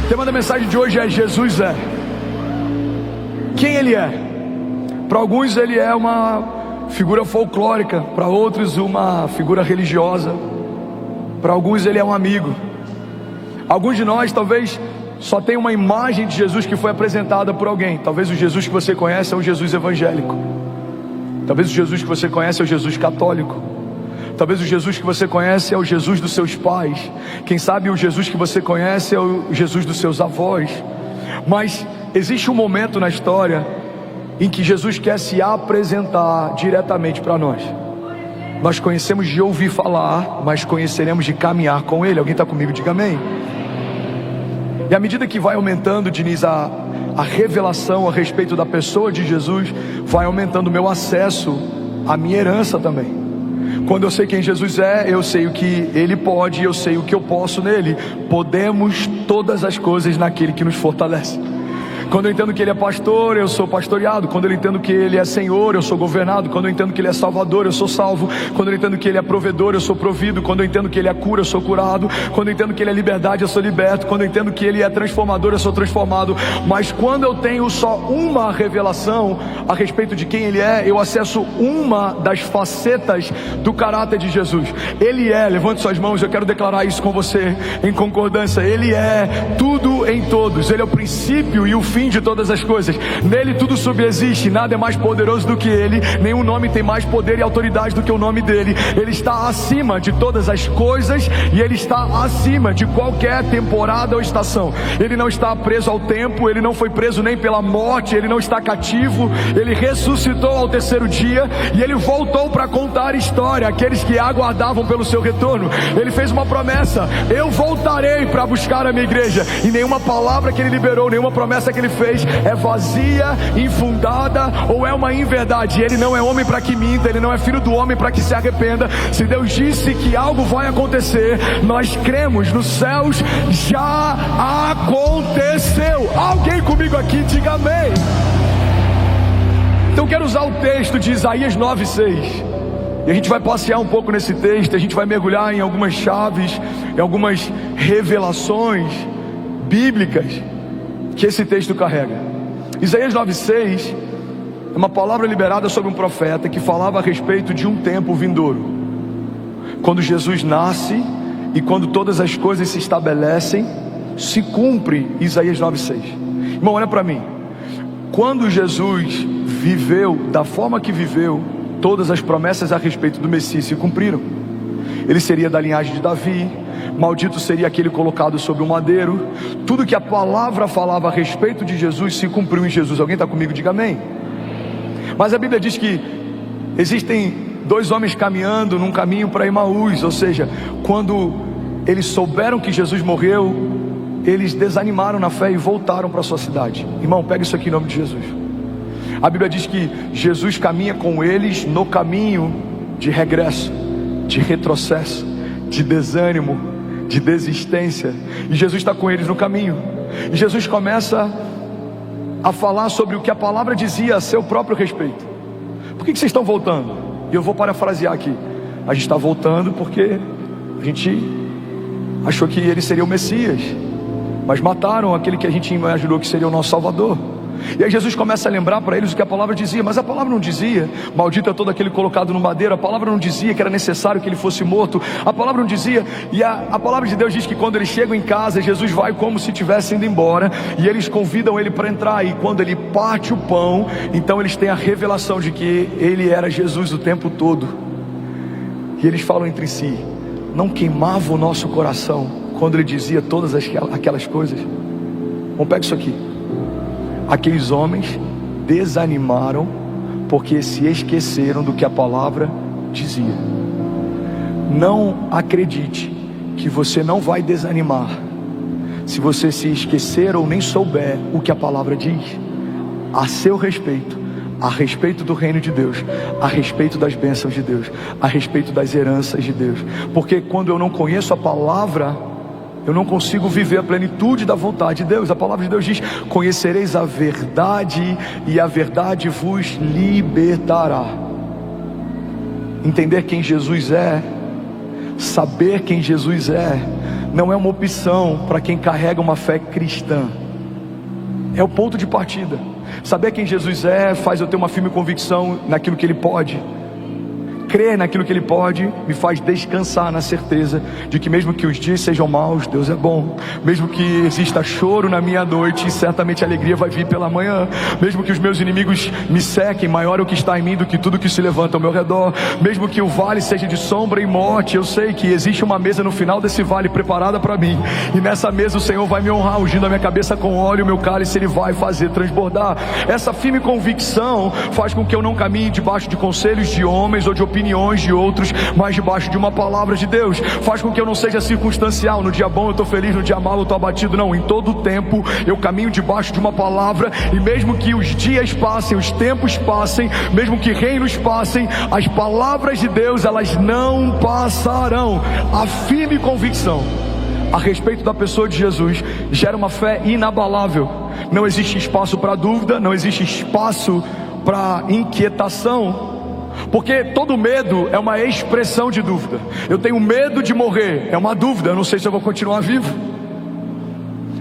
O tema da mensagem de hoje é: Jesus é. Quem Ele é? Para alguns Ele é uma figura folclórica, para outros uma figura religiosa, para alguns Ele é um amigo. Alguns de nós talvez só tem uma imagem de Jesus que foi apresentada por alguém. Talvez o Jesus que você conhece é o Jesus evangélico. Talvez o Jesus que você conhece é o Jesus católico. Talvez o Jesus que você conhece é o Jesus dos seus pais. Quem sabe o Jesus que você conhece é o Jesus dos seus avós. Mas existe um momento na história em que Jesus quer se apresentar diretamente para nós. Nós conhecemos de ouvir falar, mas conheceremos de caminhar com Ele. Alguém está comigo? Diga amém. E à medida que vai aumentando, Diniz, a revelação a respeito da pessoa de Jesus, vai aumentando o meu acesso à minha herança também. Quando eu sei quem Jesus é, eu sei o que Ele pode, eu sei o que eu posso nele. Podemos todas as coisas naquele que nos fortalece. Quando eu entendo que Ele é pastor, eu sou pastoreado. Quando eu entendo que Ele é Senhor, eu sou governado. Quando eu entendo que Ele é Salvador, eu sou salvo. Quando eu entendo que Ele é provedor, eu sou provido. Quando eu entendo que Ele é cura, eu sou curado. Quando eu entendo que Ele é liberdade, eu sou liberto. Quando eu entendo que Ele é transformador, eu sou transformado. Mas quando eu tenho só uma revelação a respeito de quem Ele é, eu acesso uma das facetas do caráter de Jesus. Ele é, levante suas mãos, eu quero declarar isso com você em concordância. Ele é tudo em todos. Ele é o princípio e o fim de todas as coisas. Nele tudo subsiste, nada é mais poderoso do que Ele. Nenhum nome tem mais poder e autoridade do que o nome dEle. Ele está acima de todas as coisas e Ele está acima de qualquer temporada ou estação. Ele não está preso ao tempo, Ele não foi preso nem pela morte, Ele não está cativo. Ele ressuscitou ao terceiro dia e Ele voltou para contar história àqueles que aguardavam pelo seu retorno. Ele fez uma promessa: eu voltarei para buscar a minha igreja. E nenhuma palavra que Ele liberou, nenhuma promessa que Ele fez é vazia, infundada ou é uma inverdade. Ele não é homem para que minta, Ele não é filho do homem para que se arrependa. Se Deus disse que algo vai acontecer, nós cremos. Nos céus já aconteceu. Alguém comigo aqui, diga amém. Então quero usar o texto de Isaías 9:6. E a gente vai passear um pouco nesse texto. A gente vai mergulhar em algumas chaves, em algumas revelações bíblicas que esse texto carrega. Isaías 9:6 é uma palavra liberada sobre um profeta que falava a respeito de um tempo vindouro, quando Jesus nasce e quando todas as coisas se estabelecem, se cumpre Isaías 9:6. Irmão, olha para mim. Quando Jesus viveu da forma que viveu, todas as promessas a respeito do Messias se cumpriram. Ele seria da linhagem de Davi, maldito seria aquele colocado sobre o madeiro. Tudo que a palavra falava a respeito de Jesus se cumpriu em Jesus. Alguém está comigo? Diga amém. Mas a Bíblia diz que existem dois homens caminhando num caminho para Emaús. Ou seja, quando eles souberam que Jesus morreu, eles desanimaram na fé e voltaram para a sua cidade. Irmão, pega isso aqui em nome de Jesus. A Bíblia diz que Jesus caminha com eles no caminho de regresso, de retrocesso, de desânimo, de desistência. E Jesus está com eles no caminho. E Jesus começa a falar sobre o que a palavra dizia a seu próprio respeito. Por que vocês estão voltando? E eu vou parafrasear aqui. A gente está voltando porque a gente achou que ele seria o Messias, mas mataram aquele que a gente imaginou que seria o nosso Salvador. E aí Jesus começa a lembrar para eles o que a palavra dizia. Mas a palavra não dizia: maldito é todo aquele colocado no madeiro. A palavra não dizia que era necessário que ele fosse morto. A palavra não dizia. E a palavra de Deus diz que quando eles chegam em casa, Jesus vai como se estivesse indo embora, e eles convidam ele para entrar. E quando ele parte o pão, então eles têm a revelação de que ele era Jesus o tempo todo. E eles falam entre si: não queimava o nosso coração quando ele dizia todas aquelas coisas? Vamos pegar isso aqui. Aqueles homens desanimaram porque se esqueceram do que a palavra dizia. Não acredite que você não vai desanimar se você se esquecer ou nem souber o que a palavra diz a seu respeito, a respeito do reino de Deus, a respeito das bênçãos de Deus, a respeito das heranças de Deus. Porque quando eu não conheço a palavra, eu não consigo viver a plenitude da vontade de Deus. A palavra de Deus diz: conhecereis a verdade e a verdade vos libertará. Entender quem Jesus é, saber quem Jesus é, não é uma opção para quem carrega uma fé cristã. É o ponto de partida. Saber quem Jesus é faz eu ter uma firme convicção naquilo que Ele pode. Crer naquilo que Ele pode me faz descansar na certeza de que mesmo que os dias sejam maus, Deus é bom. Mesmo que exista choro na minha noite, certamente a alegria vai vir pela manhã. Mesmo que os meus inimigos me sequem, maior é o que está em mim do que tudo que se levanta ao meu redor. Mesmo que o vale seja de sombra e morte, eu sei que existe uma mesa no final desse vale preparada para mim. E nessa mesa o Senhor vai me honrar, ungindo a minha cabeça com óleo, o meu cálice Ele vai fazer transbordar. Essa firme convicção faz com que eu não caminhe debaixo de conselhos de homens ou de opiniões de outros, mas debaixo de uma palavra de Deus. Faz com que eu não seja circunstancial. No dia bom eu estou feliz, no dia mau eu estou abatido. Não, em todo o tempo eu caminho debaixo de uma palavra. E mesmo que os dias passem, os tempos passem, mesmo que reinos passem, as palavras de Deus, elas não passarão. A firme convicção a respeito da pessoa de Jesus gera uma fé inabalável. Não existe espaço para dúvida, não existe espaço para inquietação, porque todo medo é uma expressão de dúvida. Eu tenho medo de morrer, é uma dúvida, eu não sei se eu vou continuar vivo.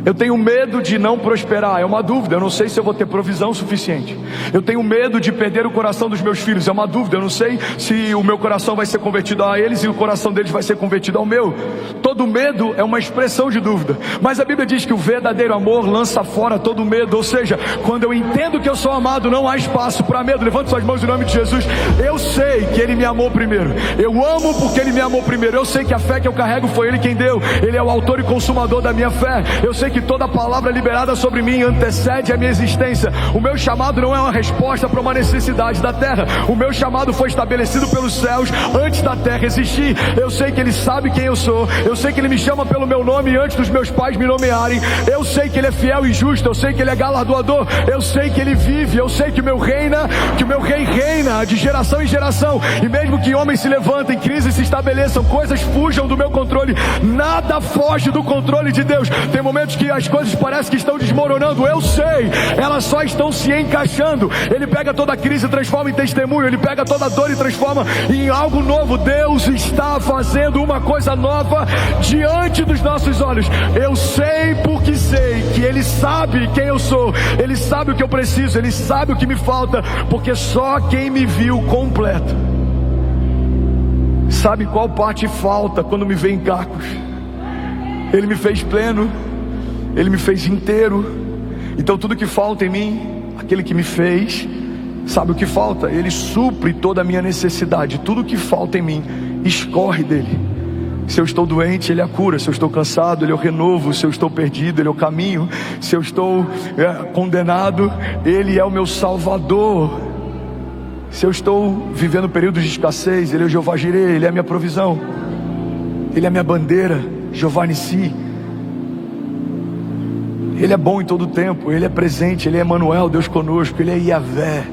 Eu tenho medo de não prosperar, é uma dúvida, eu não sei se eu vou ter provisão suficiente. Eu tenho medo de perder o coração dos meus filhos, é uma dúvida, eu não sei se o meu coração vai ser convertido a eles e o coração deles vai ser convertido ao meu. Todo medo é uma expressão de dúvida, mas a Bíblia diz que o verdadeiro amor lança fora todo medo. Ou seja, quando eu entendo que eu sou amado, não há espaço para medo. Levante suas mãos em nome de Jesus. Eu sei que Ele me amou primeiro, eu amo porque Ele me amou primeiro. Eu sei que a fé que eu carrego foi Ele quem deu, Ele é o autor e consumador da minha fé. Eu sei que toda palavra liberada sobre mim antecede a minha existência. O meu chamado não é uma resposta para uma necessidade da terra. O meu chamado foi estabelecido pelos céus antes da terra existir. Eu sei que Ele sabe quem eu sou. Eu sei que Ele me chama pelo meu nome antes dos meus pais me nomearem. Eu sei que Ele é fiel e justo. Eu sei que Ele é galardoador. Eu sei que Ele vive. Eu sei que o meu rei reina de geração em geração. E mesmo que homens se levantem, crises se estabeleçam, coisas fujam do meu controle, nada foge do controle de Deus. Tem momentos que as coisas parecem que estão desmoronando, eu sei, elas só estão se encaixando. Ele pega toda crise e transforma em testemunho. Ele pega toda dor e transforma em algo novo. Deus está fazendo uma coisa nova diante dos nossos olhos. Eu sei porque sei que Ele sabe quem eu sou, Ele sabe o que eu preciso, Ele sabe o que me falta, porque só quem me viu completo sabe qual parte falta quando me vê em cacos. Ele me fez pleno, Ele me fez inteiro. Então tudo que falta em mim, aquele que me fez sabe o que falta. Ele supre toda a minha necessidade. Tudo que falta em mim escorre dele. Se eu estou doente, Ele é a cura. Se eu estou cansado, Ele é o renovo. Se eu estou perdido, Ele é o caminho. Se eu estou condenado, Ele é o meu salvador. Se eu estou vivendo períodos de escassez, Ele é o Jeová Jireh, Ele é a minha provisão, Ele é a minha bandeira, Jeová Nissi. Ele é bom em todo o tempo, Ele é presente, Ele é Emanuel, Deus conosco, Ele é Yahvé.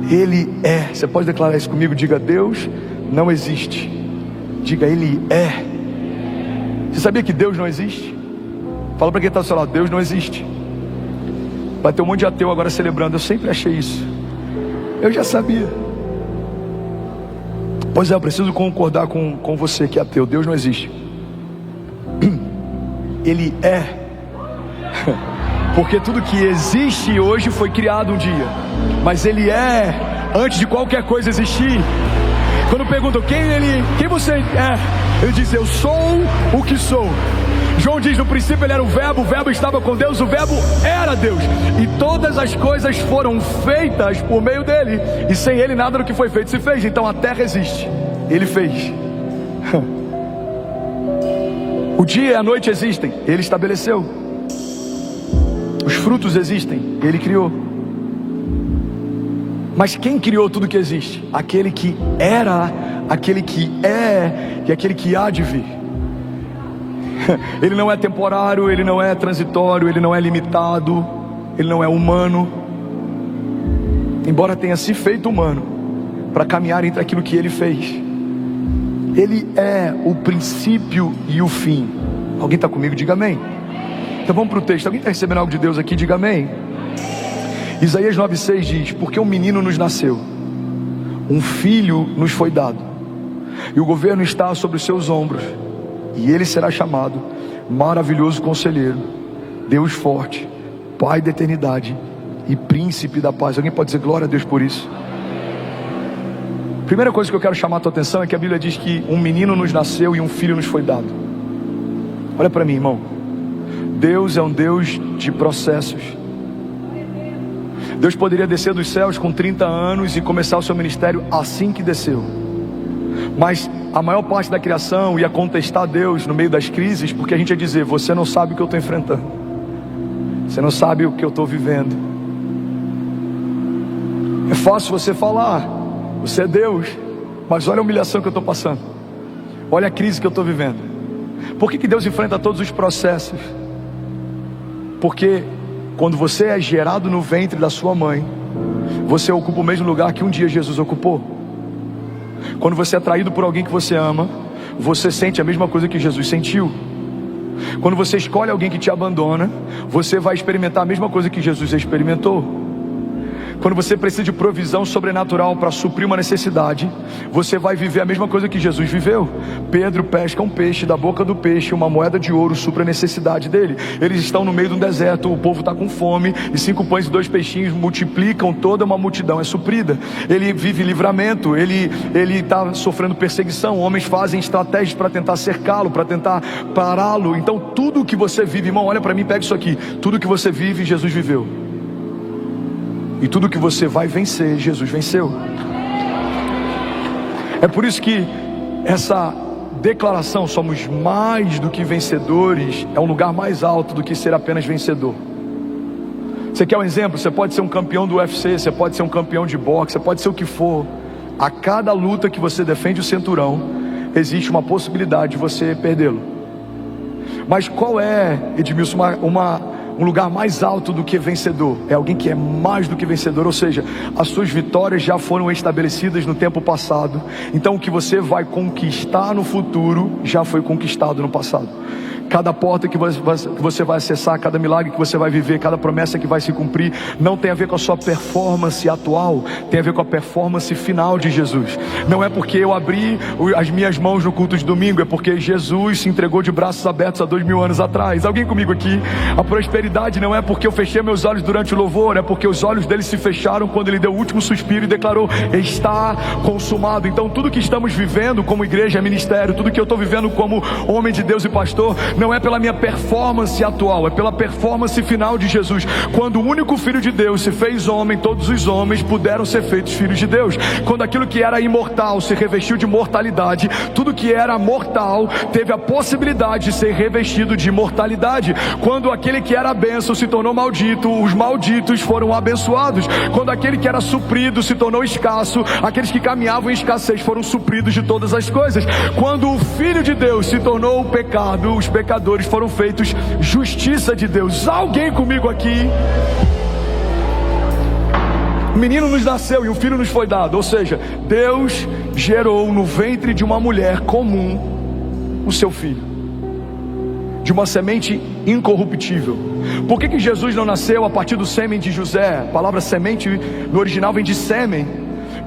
Ele é. Você pode declarar isso comigo? Diga: Deus não existe. Diga: Ele é. Você sabia que Deus não existe? Fala para quem está ao seu lado: Deus não existe. Vai ter um monte de ateu agora celebrando. Eu sempre achei isso. Eu já sabia. Pois é, eu preciso concordar com você que é ateu. Deus não existe. Ele é. Porque tudo que existe hoje foi criado um dia, mas Ele é antes de qualquer coisa existir. Quando perguntam quem você é, Ele diz: eu sou o que sou. João diz: no princípio Ele era o Verbo estava com Deus, o Verbo era Deus, e todas as coisas foram feitas por meio dele, e sem Ele nada do que foi feito se fez. Então a terra existe, Ele fez. O dia e a noite existem, Ele estabeleceu. Os frutos existem, Ele criou. Mas quem criou tudo que existe? Aquele que era, aquele que é e aquele que há de vir. Ele não é temporário, Ele não é transitório, Ele não é limitado, Ele não é humano. Embora tenha se feito humano para caminhar entre aquilo que Ele fez. Ele é o princípio e o fim. Alguém está comigo? Diga amém. Então vamos para o texto. Alguém está recebendo algo de Deus aqui? Diga amém. Isaías 9,6 diz: porque um menino nos nasceu, um filho nos foi dado, e o governo está sobre os seus ombros. e ele será chamado Maravilhoso Conselheiro, Deus Forte, Pai da Eternidade e Príncipe da Paz. Alguém pode dizer glória a Deus por isso? Primeira coisa que eu quero chamar a tua atenção é que a Bíblia diz que um menino nos nasceu e um filho nos foi dado. Olha para mim, irmão. Deus é um Deus de processos. Deus poderia descer dos céus com 30 anos e começar o seu ministério assim que desceu. Mas a maior parte da criação ia contestar Deus no meio das crises, porque a gente ia dizer: você não sabe o que eu estou enfrentando, você não sabe o que eu estou vivendo. É fácil você falar, você é Deus, mas olha a humilhação que eu estou passando, olha a crise que eu estou vivendo. Por que Deus enfrenta todos os processos? Porque quando você é gerado no ventre da sua mãe, você ocupa o mesmo lugar que um dia Jesus ocupou. Quando você é traído por alguém que você ama, você sente a mesma coisa que Jesus sentiu. Quando você escolhe alguém que te abandona, você vai experimentar a mesma coisa que Jesus experimentou. Quando você precisa de provisão sobrenatural para suprir uma necessidade, você vai viver a mesma coisa que Jesus viveu. Pedro pesca um peixe, da boca do peixe uma moeda de ouro supre a necessidade dele. Eles estão no meio de um deserto, o povo está com fome, e 5 pães e 2 peixinhos multiplicam, toda uma multidão é suprida. Ele vive livramento, ele está sofrendo perseguição, homens fazem estratégias para tentar cercá-lo, para tentar pará-lo. Então tudo que você vive, irmão, olha para mim, pega isso aqui, tudo que você vive, Jesus viveu. E tudo que você vai vencer, Jesus venceu. É por isso que essa declaração, somos mais do que vencedores, é um lugar mais alto do que ser apenas vencedor. Você quer um exemplo? Você pode ser um campeão do UFC, você pode ser um campeão de boxe, você pode ser o que for. A cada luta que você defende o cinturão, existe uma possibilidade de você perdê-lo. Mas qual é, Edmilson, um lugar mais alto do que vencedor? É alguém que é mais do que vencedor, ou seja, as suas vitórias já foram estabelecidas no tempo passado. Então o que você vai conquistar no futuro já foi conquistado no passado. Cada porta que você vai acessar, cada milagre que você vai viver, cada promessa que vai se cumprir, não tem a ver com a sua performance atual, tem a ver com a performance final de Jesus. Não é porque eu abri as minhas mãos no culto de domingo, é porque Jesus se entregou de braços abertos há 2000 anos atrás. Alguém comigo aqui? A prosperidade não é porque eu fechei meus olhos durante o louvor, é porque os olhos dele se fecharam quando ele deu o último suspiro e declarou: está consumado. Então tudo que estamos vivendo como igreja, ministério, tudo que eu estou vivendo como homem de Deus e pastor, não é pela minha performance atual, é pela performance final de Jesus. Quando o único Filho de Deus se fez homem, todos os homens puderam ser feitos filhos de Deus. Quando aquilo que era imortal se revestiu de mortalidade, tudo que era mortal teve a possibilidade de ser revestido de imortalidade. Quando aquele que era bênção se tornou maldito, os malditos foram abençoados. Quando aquele que era suprido se tornou escasso, aqueles que caminhavam em escassez foram supridos de todas as coisas. Quando o Filho de Deus se tornou o pecado, os pecadores foram feitos justiça de Deus. Alguém comigo aqui? O menino nos nasceu e um filho nos foi dado. Ou seja, Deus gerou no ventre de uma mulher comum o seu filho, de uma semente incorruptível. Por que Jesus não nasceu a partir do sêmen de José? A palavra semente no original vem de sêmen,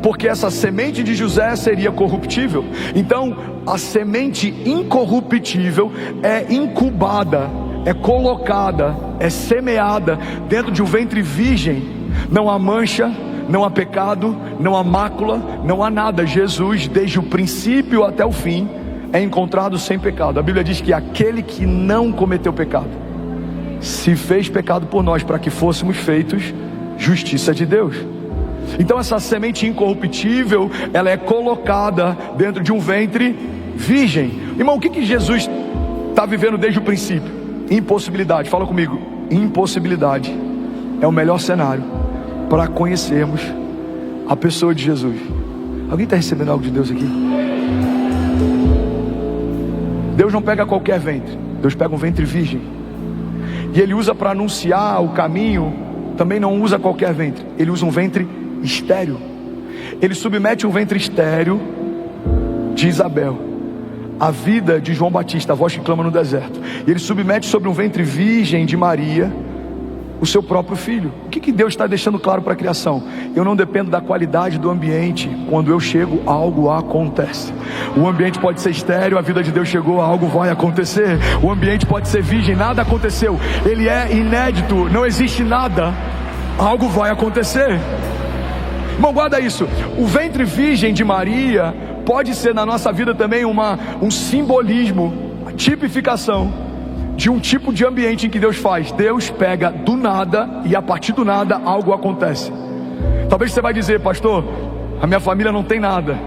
porque essa semente de José seria corruptível. Então a semente incorruptível é incubada, é colocada, é semeada dentro de um ventre virgem. Não há mancha, não há pecado, não há mácula, não há nada. Jesus, desde o princípio até o fim, é encontrado sem pecado. A Bíblia diz que aquele que não cometeu pecado se fez pecado por nós, para que fôssemos feitos justiça de Deus. Então essa semente incorruptível, ela é colocada dentro de um ventre virgem. Irmão, o que Jesus está vivendo desde o princípio? Impossibilidade. Fala comigo. Impossibilidade é o melhor cenário para conhecermos a pessoa de Jesus. Alguém está recebendo algo de Deus aqui? Deus não pega qualquer ventre, Deus pega um ventre virgem, e Ele usa para anunciar o caminho. Também não usa qualquer ventre, Ele usa um ventre estéril. Ele submete um ventre estéril de Isabel, a vida de João Batista, a voz que clama no deserto. E Ele submete sobre um ventre virgem de Maria o seu próprio filho. O que Deus está deixando claro para a criação? Eu não dependo da qualidade do ambiente. Quando eu chego, algo acontece. O ambiente pode ser estéril, a vida de Deus chegou, algo vai acontecer. O ambiente pode ser virgem, nada aconteceu. Ele é inédito, não existe nada, algo vai acontecer. Irmão, guarda isso. O ventre virgem de Maria pode ser na nossa vida também um simbolismo, uma tipificação de um tipo de ambiente em que Deus faz. Deus pega do nada e a partir do nada algo acontece. Talvez você vai dizer: pastor, a minha família não tem nada.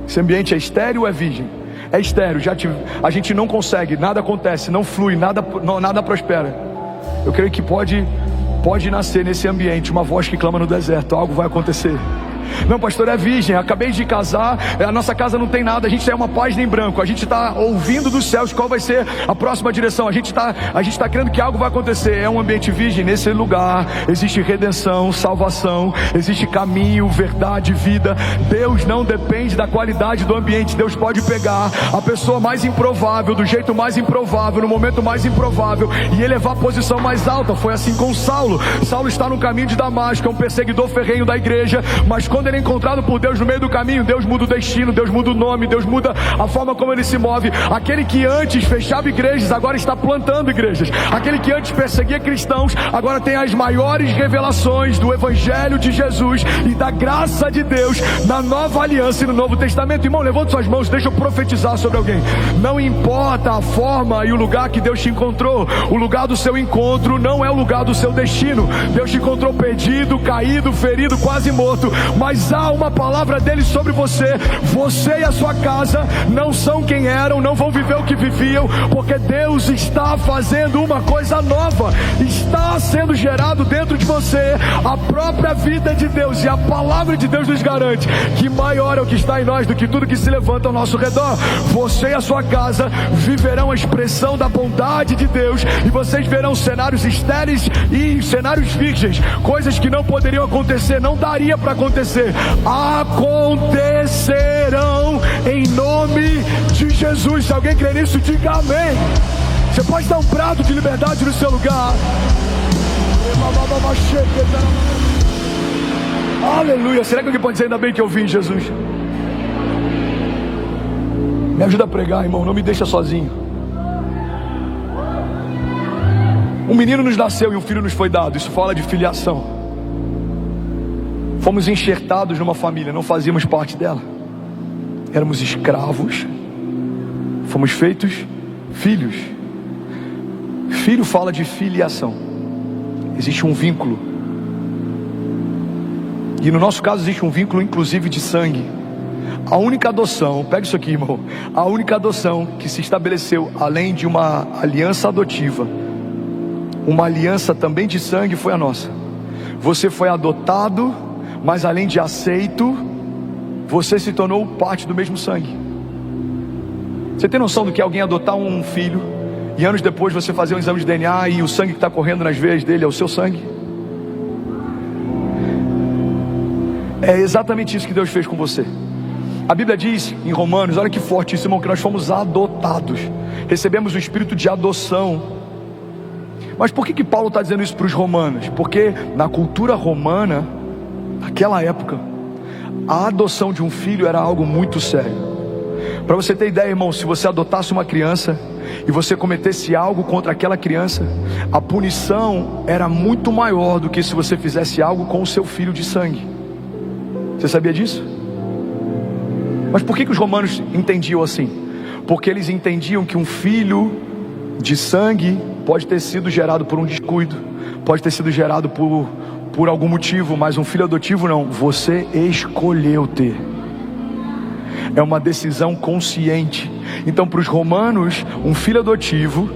Esse ambiente é estéril ou é virgem? É estéril, a gente não consegue, nada acontece, não flui, nada prospera. Eu creio que pode nascer nesse ambiente uma voz que clama no deserto: algo vai acontecer. Não, pastor, é virgem, acabei de casar, a nossa casa não tem nada, a gente é uma página em branco, a gente está ouvindo dos céus qual vai ser a próxima direção, a gente está crendo que algo vai acontecer. É um ambiente virgem. Nesse lugar existe redenção, salvação, existe caminho, verdade, vida. Deus não depende da qualidade do ambiente. Deus pode pegar a pessoa mais improvável, do jeito mais improvável, no momento mais improvável, e elevar a posição mais alta. Foi assim com Saulo. Saulo está no caminho de Damasco, é um perseguidor ferrenho da igreja, mas quando ele é encontrado por Deus no meio do caminho, Deus muda o destino, Deus muda o nome, Deus muda a forma como ele se move. Aquele que antes fechava igrejas, agora está plantando igrejas. Aquele que antes perseguia cristãos, agora tem as maiores revelações do Evangelho de Jesus e da graça de Deus na nova aliança e no Novo Testamento. Irmão, levante suas mãos, deixa eu profetizar sobre alguém. Não importa a forma e o lugar que Deus te encontrou, o lugar do seu encontro não é o lugar do seu destino. Deus te encontrou perdido, caído, ferido, quase morto, mas há uma palavra dele sobre você. Você e a sua casa não são quem eram, não vão viver o que viviam, porque Deus está fazendo uma coisa nova. Está sendo gerado dentro de você a própria vida de Deus, e a palavra de Deus nos garante que maior é o que está em nós do que tudo que se levanta ao nosso redor. Você e a sua casa viverão a expressão da bondade de Deus, e vocês verão cenários estéreis e cenários virgens, coisas que não poderiam acontecer, não daria para acontecer, acontecerão em nome de Jesus. Se alguém crê nisso, diga amém. Você pode dar um brado de liberdade no seu lugar. Aleluia. Será que alguém pode dizer ainda bem que eu vim, Jesus? Me ajuda a pregar, irmão, não me deixa sozinho. Um menino nos nasceu e um filho nos foi dado. Isso fala de filiação. Fomos enxertados numa família, não fazíamos parte dela. Éramos escravos. Fomos feitos filhos. Filho fala de filiação. Existe um vínculo. E no nosso caso existe um vínculo inclusive de sangue. A única adoção, pega isso aqui, irmão, a única adoção que se estabeleceu além de uma aliança adotiva, uma aliança também de sangue, foi a nossa. Você foi adotado, mas além de aceito, você se tornou parte do mesmo sangue. Você tem noção do que é alguém adotar um filho e anos depois você fazer um exame de DNA e o sangue que está correndo nas veias dele é o seu sangue? É exatamente isso que Deus fez com você. A Bíblia diz em Romanos, olha que forte isso, irmão, que nós fomos adotados, recebemos o espírito de adoção. Mas por que Paulo está dizendo isso para os romanos? Porque na cultura romana, naquela época, a adoção de um filho era algo muito sério. Para você ter ideia, irmão, se você adotasse uma criança e você cometesse algo contra aquela criança, a punição era muito maior do que se você fizesse algo com o seu filho de sangue. Você sabia disso? Mas por que os romanos entendiam assim? Porque eles entendiam que um filho de sangue pode ter sido gerado por um descuido, pode ter sido gerado por algum motivo, mas um filho adotivo não. Você escolheu ter. É uma decisão consciente. Então para os romanos, um filho adotivo,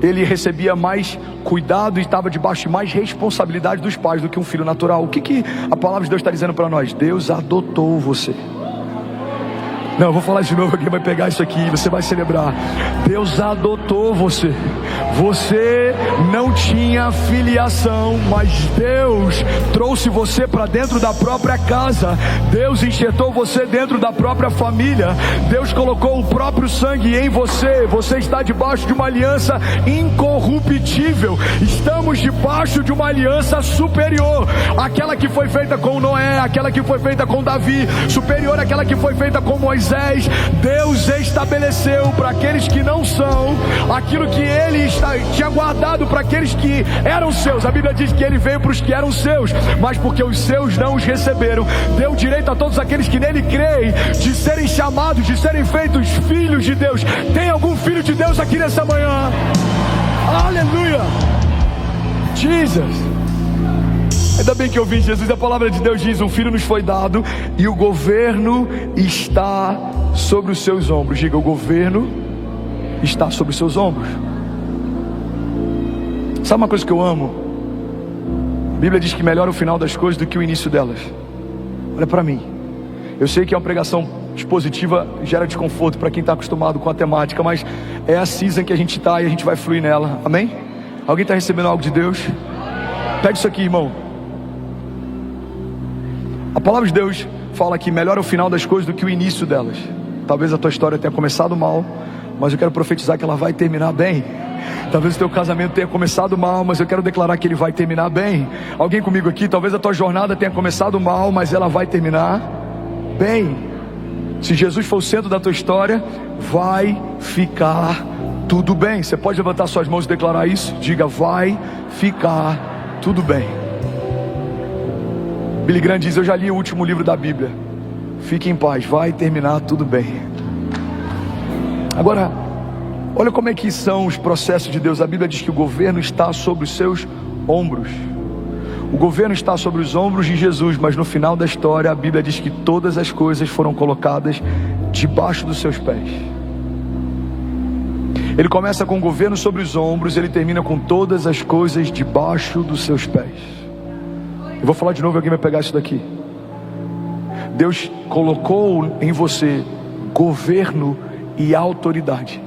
ele recebia mais cuidado e estava debaixo de mais responsabilidade dos pais do que um filho natural. O que a palavra de Deus está dizendo para nós? Deus adotou você. Não, eu vou falar de novo, alguém vai pegar isso aqui, você vai celebrar. Deus adotou você. Você não tinha filiação, mas Deus trouxe você para dentro da própria casa. Deus enxertou você dentro da própria família. Deus colocou o próprio sangue em você. Você está debaixo de uma aliança incorruptível. Estamos debaixo de uma aliança superior, aquela que foi feita com Noé, aquela que foi feita com Davi, superior àquela que foi feita com Moisés. Deus estabeleceu para aqueles que não são aquilo que Ele tinha guardado para aqueles que eram seus. A Bíblia diz que Ele veio para os que eram seus, mas porque os seus não os receberam, deu direito a todos aqueles que nele creem de serem chamados, de serem feitos filhos de Deus. Tem algum filho de Deus aqui nessa manhã? Aleluia! Jesus! Ainda bem que eu vi Jesus. A palavra de Deus diz: um filho nos foi dado e o governo está sobre os seus ombros. Diga: o governo está sobre os seus ombros. Sabe uma coisa que eu amo? A Bíblia diz que melhor o final das coisas do que o início delas. Olha para mim. Eu sei que é uma pregação expositiva, gera desconforto para quem está acostumado com a temática, mas é a season que a gente está e a gente vai fluir nela. Amém? Alguém está recebendo algo de Deus? Pega isso aqui, irmão. A palavra de Deus fala que melhor é o final das coisas do que o início delas. Talvez a tua história tenha começado mal, mas eu quero profetizar que ela vai terminar bem. Talvez o teu casamento tenha começado mal, mas eu quero declarar que ele vai terminar bem. Alguém comigo aqui? Talvez a tua jornada tenha começado mal, mas ela vai terminar bem. Se Jesus for o centro da tua história, vai ficar tudo bem. Você pode levantar suas mãos e declarar isso? Diga: vai ficar tudo bem. Billy Graham diz: eu já li o último livro da Bíblia. Fique em paz, vai terminar tudo bem. Agora, olha como é que são os processos de Deus. A Bíblia diz que o governo está sobre os seus ombros. O governo está sobre os ombros de Jesus, mas no final da história a Bíblia diz que todas as coisas foram colocadas debaixo dos seus pés. Ele começa com o governo sobre os ombros, ele termina com todas as coisas debaixo dos seus pés. Eu vou falar de novo e alguém vai pegar isso daqui. Deus colocou em você governo e autoridade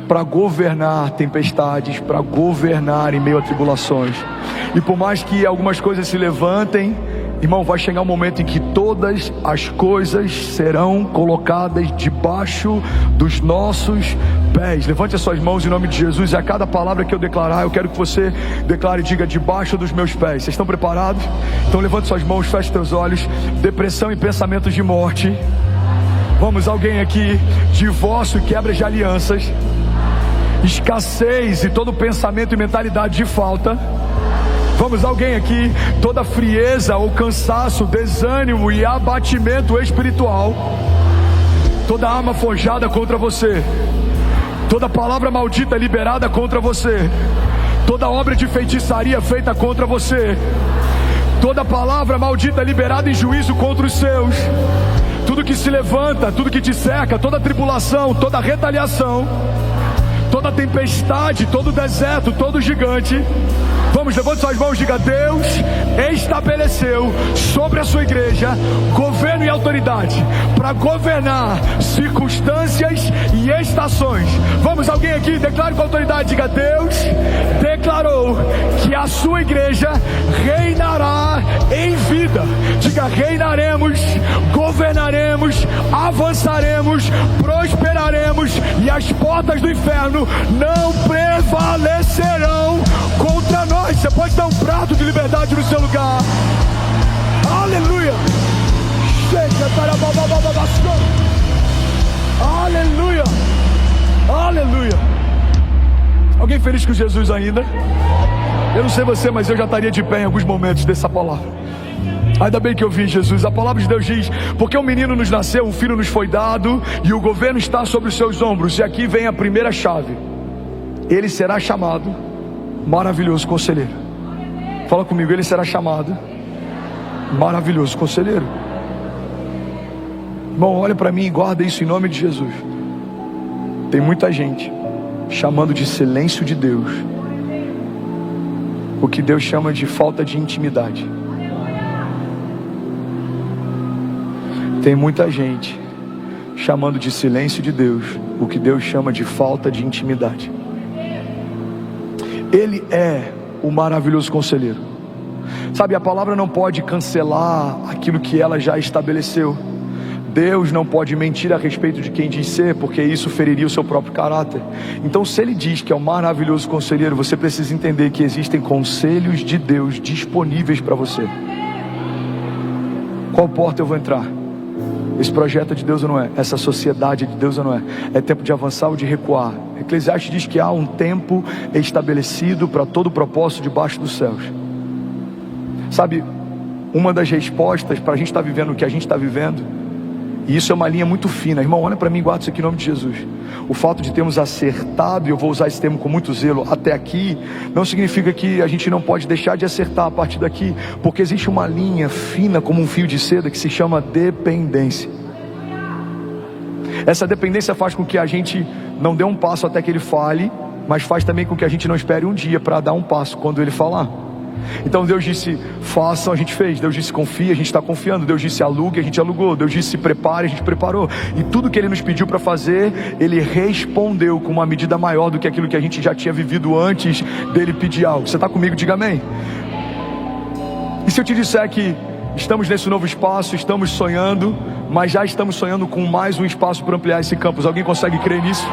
para governar tempestades, para governar em meio a tribulações. E por mais que algumas coisas se levantem, irmão, vai chegar um momento em que todas as coisas serão colocadas debaixo dos nossos pés. Levante as suas mãos em nome de Jesus, e a cada palavra que eu declarar, eu quero que você declare e diga: debaixo dos meus pés. Vocês estão preparados? Então levante suas mãos, feche teus olhos. Depressão e pensamentos de morte. Vamos, alguém aqui? Divórcio e quebra de alianças. Escassez e todo pensamento e mentalidade de falta. Vamos, alguém aqui? Toda frieza ou cansaço, desânimo e abatimento espiritual. Toda arma forjada contra você, toda palavra maldita liberada contra você, toda obra de feitiçaria feita contra você, toda palavra maldita liberada em juízo contra os seus, tudo que se levanta, tudo que te cerca, toda tribulação, toda retaliação, toda tempestade, todo deserto, todo gigante. Vamos, levante suas mãos e diga: Deus estabeleceu sobre a sua igreja governo e autoridade para governar circunstâncias e estações. Vamos, alguém aqui? Declare com autoridade, diga: Deus declarou que a sua igreja reinará em vida. Diga: reinaremos, governaremos, avançaremos, prosperaremos, e as portas do inferno não prevalecerão contra nós. Você pode dar um prato de liberdade no seu lugar. Aleluia. Aleluia. Aleluia. Alguém feliz com Jesus ainda? Eu não sei você, mas eu já estaria de pé em alguns momentos dessa palavra. Ainda bem que eu vi Jesus. A palavra de Deus diz: porque um menino nos nasceu, um filho nos foi dado, e o governo está sobre os seus ombros. E aqui vem a primeira chave: ele será chamado Maravilhoso Conselheiro. Fala comigo: ele será chamado Maravilhoso Conselheiro. Irmão, olha para mim e guarda isso em nome de Jesus. Tem muita gente chamando de silêncio de Deus o que Deus chama de falta de intimidade. Tem muita gente chamando de silêncio de Deus o que Deus chama de falta de intimidade. Ele é o maravilhoso conselheiro. Sabe, a palavra não pode cancelar aquilo que ela já estabeleceu. Deus não pode mentir a respeito de quem diz ser, porque isso feriria o seu próprio caráter. Então, se Ele diz que é o maravilhoso conselheiro, você precisa entender que existem conselhos de Deus disponíveis para você. Qual porta eu vou entrar? Esse projeto é de Deus ou não é? Essa sociedade é de Deus ou não é? É tempo de avançar ou de recuar? Eclesiastes diz que há um tempo estabelecido para todo propósito debaixo dos céus. Sabe, uma das respostas para a gente estar vivendo o que a gente está vivendo, e isso é uma linha muito fina, irmão, olha para mim e guarda isso aqui em nome de Jesus. O fato de termos acertado, e eu vou usar esse termo com muito zelo, até aqui, não significa que a gente não pode deixar de acertar a partir daqui, porque existe uma linha fina como um fio de seda que se chama dependência. Essa dependência faz com que a gente não dê um passo até que Ele fale, mas faz também com que a gente não espere um dia para dar um passo quando Ele falar. Então Deus disse façam, a gente fez. Deus disse confia, a gente está confiando. Deus disse alugue, a gente alugou. Deus disse prepare, a gente preparou. E tudo que Ele nos pediu para fazer, Ele respondeu com uma medida maior do que aquilo que a gente já tinha vivido antes dEle pedir algo. Você está comigo? Diga amém. E se eu te disser que estamos nesse novo espaço, estamos sonhando, mas já estamos sonhando com mais um espaço para ampliar esse campus? Alguém consegue crer nisso?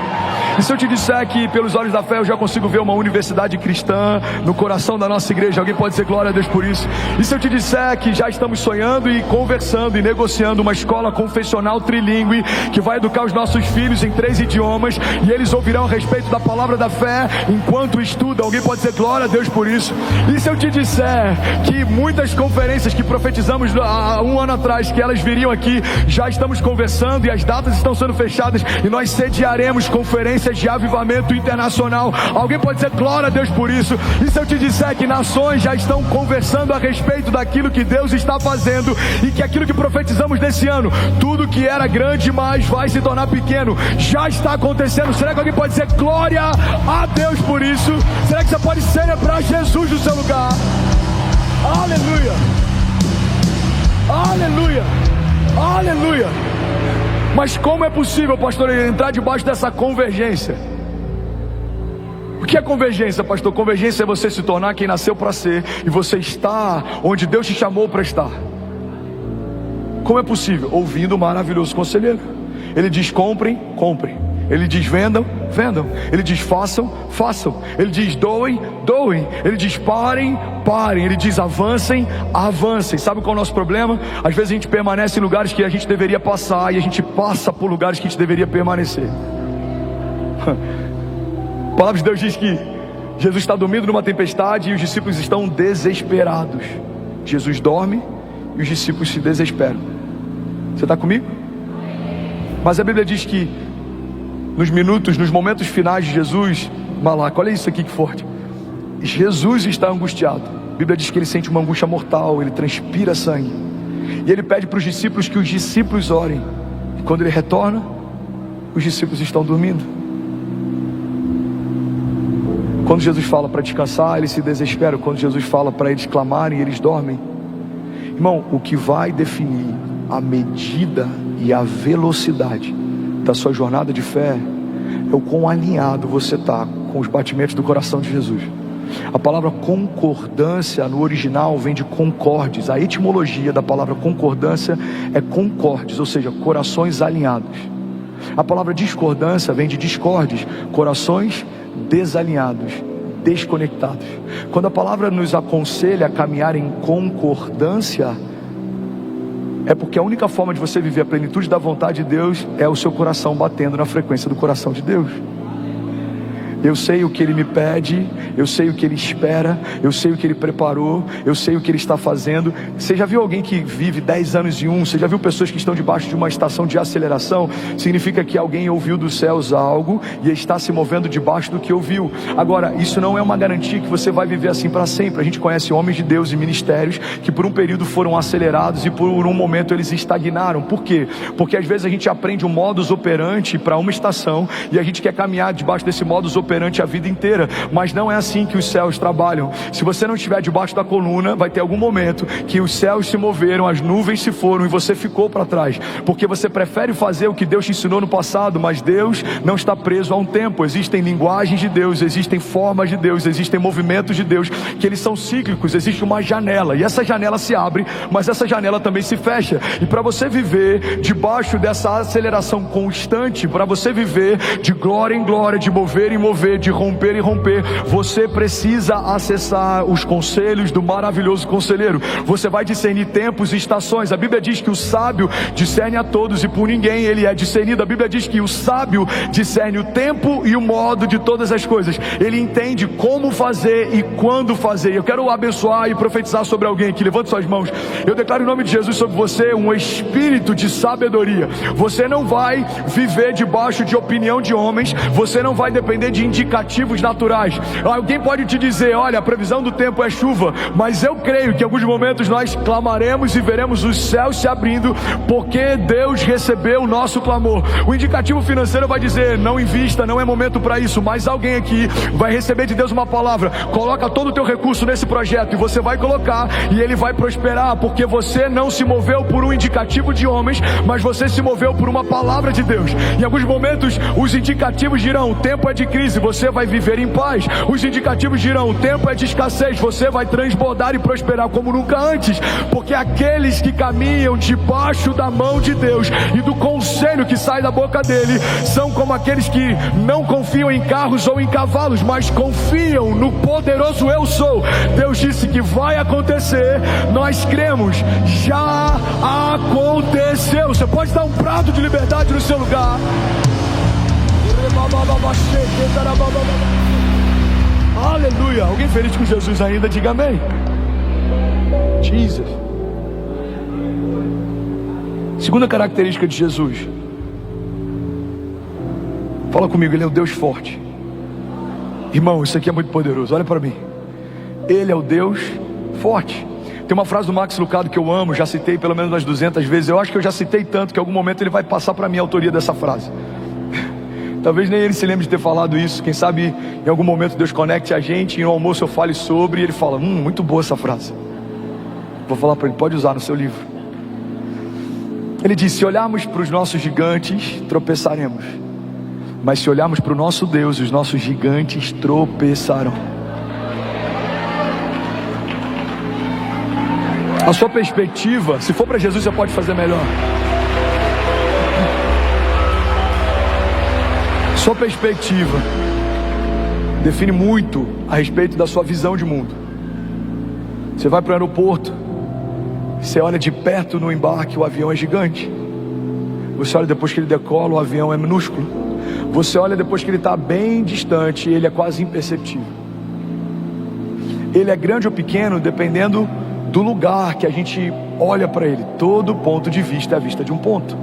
E se eu te disser que pelos olhos da fé eu já consigo ver uma universidade cristã no coração da nossa igreja? Alguém pode dizer glória a Deus por isso? E se eu te disser que já estamos sonhando e conversando e negociando uma escola confessional trilingue que vai educar os nossos filhos em 3 idiomas e eles ouvirão a respeito da palavra da fé enquanto estudam? Alguém pode dizer glória a Deus por isso? E se eu te disser que muitas conferências que profetizamos há um ano atrás que elas viriam aqui, já estamos conversando e as datas estão sendo fechadas e nós sediaremos conferências de avivamento internacional? Alguém pode dizer glória a Deus por isso? E se eu te disser que nações já estão conversando a respeito daquilo que Deus está fazendo e que aquilo que profetizamos nesse ano, tudo que era grande demais vai se tornar pequeno, já está acontecendo? Será que alguém pode dizer glória a Deus por isso? Será que você pode celebrar Jesus no seu lugar? Aleluia, aleluia, aleluia. Mas como é possível, pastor, entrar debaixo dessa convergência? O que é convergência, pastor? Convergência é você se tornar quem nasceu para ser e você está onde Deus te chamou para estar. Como é possível? Ouvindo o maravilhoso conselheiro. Ele diz comprem, comprem. Ele diz vendam, vendam. Ele diz façam, façam. Ele diz doem, doem. Ele diz parem, parem. Ele diz avancem, avancem. Sabe qual é o nosso problema? Às vezes a gente permanece em lugares que a gente deveria passar e a gente passa por lugares que a gente deveria permanecer. A palavra de Deus diz que Jesus está dormindo numa tempestade e os discípulos estão desesperados. Jesus dorme e os discípulos se desesperam. Você está comigo? Mas a Bíblia diz que nos momentos finais de Jesus, Malaco, olha isso aqui que forte. Jesus está angustiado. A Bíblia diz que ele sente uma angústia mortal, ele transpira sangue. E ele pede para os discípulos que os discípulos orem. E quando ele retorna, os discípulos estão dormindo. Quando Jesus fala para descansar, eles se desesperam. Quando Jesus fala para eles clamarem, eles dormem. Irmão, o que vai definir a medida e a velocidade da sua jornada de fé é o quão alinhado você está com os batimentos do coração de Jesus. A palavra concordância no original vem de concordes. A etimologia da palavra concordância é concordes, ou seja, corações alinhados. A palavra discordância vem de discordes, corações desalinhados, desconectados. Quando a palavra nos aconselha a caminhar em concordância, é porque a única forma de você viver a plenitude da vontade de Deus é o seu coração batendo na frequência do coração de Deus. Eu sei o que Ele me pede, eu sei o que Ele espera, eu sei o que Ele preparou, eu sei o que Ele está fazendo. Você já viu alguém que vive 10 anos em um? Você já viu pessoas que estão debaixo de uma estação de aceleração? Significa que alguém ouviu dos céus algo e está se movendo debaixo do que ouviu. Agora, isso não é uma garantia que você vai viver assim para sempre. A gente conhece homens de Deus e ministérios que por um período foram acelerados e por um momento eles estagnaram. Por quê? Porque às vezes a gente aprende um modus operandi para uma estação e a gente quer caminhar debaixo desse modus operandi perante a vida inteira. Mas não é assim que os céus trabalham. Se você não estiver debaixo da coluna, vai ter algum momento que os céus se moveram, as nuvens se foram e você ficou para trás, porque você prefere fazer o que Deus te ensinou no passado. Mas Deus não está preso a um tempo. Existem linguagens de Deus, existem formas de Deus, existem movimentos de Deus, que eles são cíclicos. Existe uma janela, e essa janela se abre, mas essa janela também se fecha. E para você viver debaixo dessa aceleração constante, para você viver de glória em glória, de mover em mover, de romper em romper, você precisa acessar os conselhos do maravilhoso conselheiro. Você vai discernir tempos e estações. A Bíblia diz que o sábio discerne a todos, e por ninguém ele é discernido. A Bíblia diz que o sábio discerne o tempo e o modo de todas as coisas. Ele entende como fazer e quando fazer. Eu quero abençoar e profetizar sobre alguém aqui. Levante suas mãos. Eu declaro em nome de Jesus sobre você um espírito de sabedoria. Você não vai viver debaixo de opinião de homens. Você não vai depender de indicativos naturais. Alguém pode te dizer: olha, a previsão do tempo é chuva, mas eu creio que em alguns momentos nós clamaremos e veremos os céus se abrindo, porque Deus recebeu o nosso clamor. O indicativo financeiro vai dizer: não invista, não é momento para isso. Mas alguém aqui vai receber de Deus uma palavra: coloca todo o teu recurso nesse projeto, e você vai colocar e ele vai prosperar, porque você não se moveu por um indicativo de homens, mas você se moveu por uma palavra de Deus. Em alguns momentos os indicativos dirão: o tempo é de crise, você vai viver em paz. Os indicativos dirão: o tempo é de escassez, você vai transbordar e prosperar como nunca antes, porque aqueles que caminham debaixo da mão de Deus e do conselho que sai da boca dele são como aqueles que não confiam em carros ou em cavalos, mas confiam no poderoso eu sou. Deus disse que vai acontecer, nós cremos, já aconteceu. Você pode dar um brado de liberdade no seu lugar. Aleluia. Alguém feliz com Jesus ainda? Diga amém. Jesus. Segunda característica de Jesus. Fala comigo, ele é o Deus forte. Irmão, isso aqui é muito poderoso, olha para mim. Ele é o Deus forte. Tem uma frase do Max Lucado que eu amo, já citei pelo menos umas 200 vezes. Eu acho que eu já citei tanto que em algum momento ele vai passar para mim a autoria dessa frase. Talvez nem ele se lembre de ter falado isso. Quem sabe em algum momento Deus conecte a gente e no almoço eu fale sobre, e ele fala: muito boa essa frase. Vou falar para ele: pode usar no seu livro. Ele diz: se olharmos para os nossos gigantes, tropeçaremos, mas se olharmos para o nosso Deus, os nossos gigantes tropeçarão. A sua perspectiva, se for para Jesus, você pode fazer melhor. Sua perspectiva define muito a respeito da sua visão de mundo. Você vai para o aeroporto, você olha de perto no embarque, o avião é gigante. Você olha depois que ele decola, o avião é minúsculo. Você olha depois que ele está bem distante, ele é quase imperceptível. Ele é grande ou pequeno dependendo do lugar que a gente olha para ele. Todo ponto de vista é a vista de um ponto.